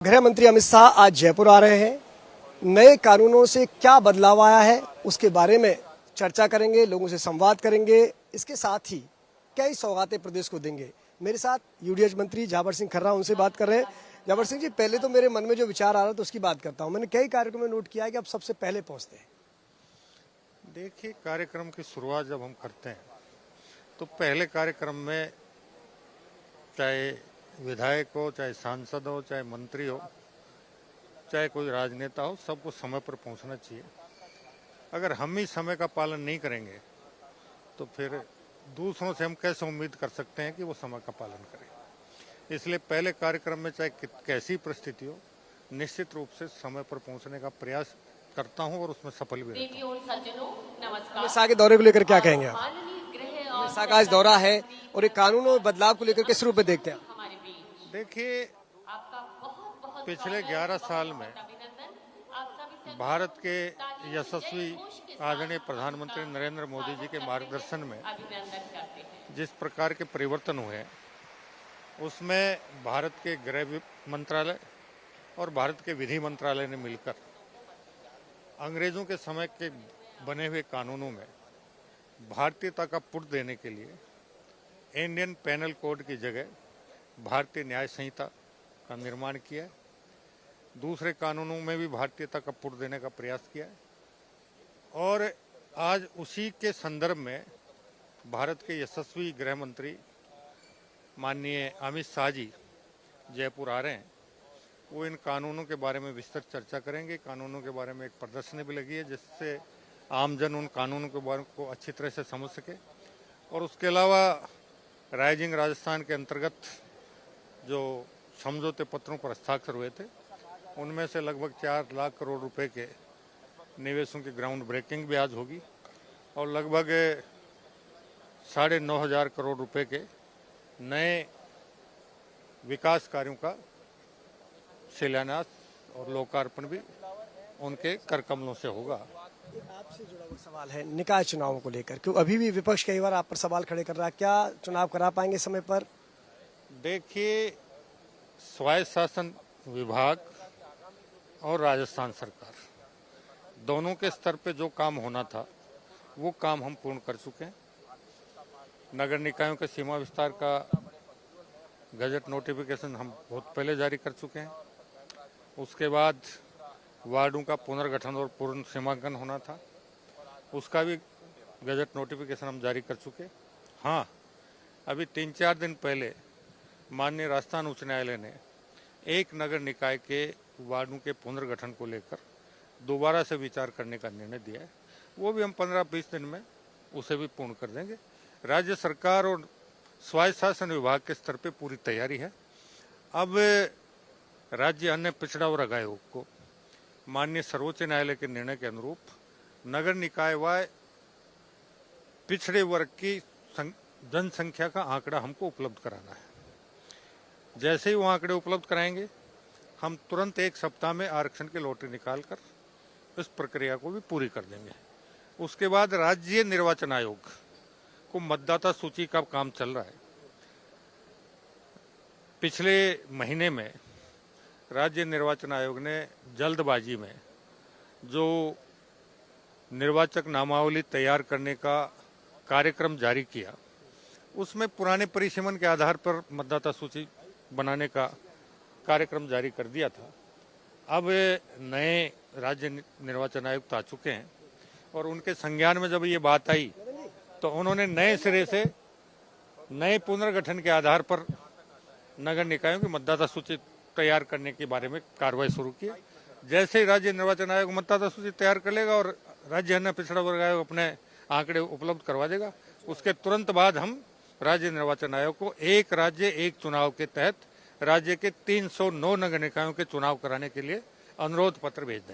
गृह मंत्री अमित शाह आज जयपुर आ रहे हैं। नए कानूनों से क्या बदलाव आया है उसके बारे में चर्चा करेंगे, लोगों से संवाद करेंगे। इसके साथ ही कई सौगातें प्रदेश को देंगे। मेरे साथ यूडीएच मंत्री जाबर सिंह खर्रा, उनसे बात कर रहे हैं। जाबर सिंह जी, पहले तो मेरे मन में जो विचार आ रहा था उसकी बात करता हूँ। मैंने कई कार्यक्रमों में नोट किया है कि आप सबसे पहले पहुँचते हैं। देखिए, कार्यक्रम की शुरुआत जब हम करते हैं तो पहले कार्यक्रम में चाहे विधायक हो, चाहे सांसद हो, चाहे मंत्री हो, चाहे कोई राजनेता हो, सबको समय पर पहुंचना चाहिए। अगर हम ही समय का पालन नहीं करेंगे तो फिर दूसरों से हम कैसे उम्मीद कर सकते हैं कि वो समय का पालन करें। इसलिए पहले कार्यक्रम में चाहे कैसी परिस्थिति हो, निश्चित रूप से समय पर पहुंचने का प्रयास करता हूं और उसमें सफल भी रहता हूं। अमित शाह के दौरे को लेकर क्या कहेंगे आप? अमित शाह का आज दौरा है और एक कानूनों में बदलाव को लेकर किस रूप में देखते हैं? देखिए, पिछले 11 साल में भारत के यशस्वी आदरणीय प्रधानमंत्री नरेंद्र मोदी जी के मार्गदर्शन में जिस प्रकार के परिवर्तन हुए हैं, उसमें भारत के गृह मंत्रालय और भारत के विधि मंत्रालय ने मिलकर अंग्रेजों के समय के बने हुए कानूनों में भारतीयता का पुट देने के लिए इंडियन पेनल कोड की जगह भारतीय न्याय संहिता का निर्माण किया है। दूसरे कानूनों में भी भारतीयता का पुट देने का प्रयास किया है और आज उसी के संदर्भ में भारत के यशस्वी गृह मंत्री माननीय अमित शाह जी जयपुर आ रहे हैं। वो इन कानूनों के बारे में विस्तृत चर्चा करेंगे। कानूनों के बारे में एक प्रदर्शनी भी लगी है जिससे आमजन उन कानूनों के बारे को अच्छी तरह से समझ सके। और उसके अलावा राइजिंग राजस्थान के अंतर्गत जो समझौते पत्रों पर हस्ताक्षर हुए थे, उनमें से लगभग 4 लाख करोड़ रुपए के निवेशों की ग्राउंड ब्रेकिंग भी आज होगी और लगभग 9,500 करोड़ रुपए के नए विकास कार्यों का शिलान्यास और लोकार्पण भी उनके कर कमलों से होगा। आपसे जुड़ा हुआ सवाल है निकाय चुनावों को लेकर, क्यों अभी भी विपक्ष कई बार आप पर सवाल खड़े कर रहा है, क्या चुनाव करा पाएंगे समय पर? देखिए, स्वायत्त शासन विभाग और राजस्थान सरकार दोनों के स्तर पे जो काम होना था वो काम हम पूर्ण कर चुके हैं। नगर निकायों के सीमा विस्तार का गजट नोटिफिकेशन हम बहुत पहले जारी कर चुके हैं। उसके बाद वार्डों का पुनर्गठन और पूर्ण सीमांकन होना था, उसका भी गजट नोटिफिकेशन हम जारी कर चुके। हाँ, अभी 3-4 दिन पहले माननीय राजस्थान उच्च न्यायालय ने एक नगर निकाय के वार्डों के पुनर्गठन को लेकर दोबारा से विचार करने का निर्णय दिया है। वो भी हम 15-20 दिन में उसे भी पूर्ण कर देंगे। राज्य सरकार और स्वायत्त शासन विभाग के स्तर पे पूरी तैयारी है। अब राज्य अन्य पिछड़ा वर्ग आयोग को माननीय सर्वोच्च न्यायालय के निर्णय के अनुरूप नगर निकाय व पिछड़े वर्ग की जनसंख्या का आंकड़ा हमको उपलब्ध कराना है। जैसे ही वो आंकड़े उपलब्ध कराएंगे, हम तुरंत 1 सप्ताह में आरक्षण की लॉटरी निकालकर इस प्रक्रिया को भी पूरी कर देंगे। उसके बाद राज्य निर्वाचन आयोग को मतदाता सूची का काम चल रहा है। पिछले महीने में राज्य निर्वाचन आयोग ने जल्दबाजी में जो निर्वाचक नामावली तैयार करने का कार्यक्रम जारी किया, उसमें पुराने परिसीमन के आधार पर मतदाता सूची बनाने का कार्यक्रम जारी कर दिया था। अब नए राज्य निर्वाचन आयुक्त आ चुके हैं और उनके संज्ञान में जब ये बात आई तो उन्होंने नए सिरे से नए पुनर्गठन के आधार पर नगर निकायों की मतदाता सूची तैयार करने के बारे में कार्रवाई शुरू की। जैसे ही राज्य निर्वाचन आयोग मतदाता सूची तैयार कर लेगा और राज्य अन्य पिछड़ा वर्ग आयोग अपने आंकड़े उपलब्ध करवा देगा, उसके तुरंत बाद हम राज्य निर्वाचन आयोग को एक राज्य एक चुनाव के तहत राज्य के 309 नगर निकायों के चुनाव कराने के लिए अनुरोध पत्र भेज देंगे।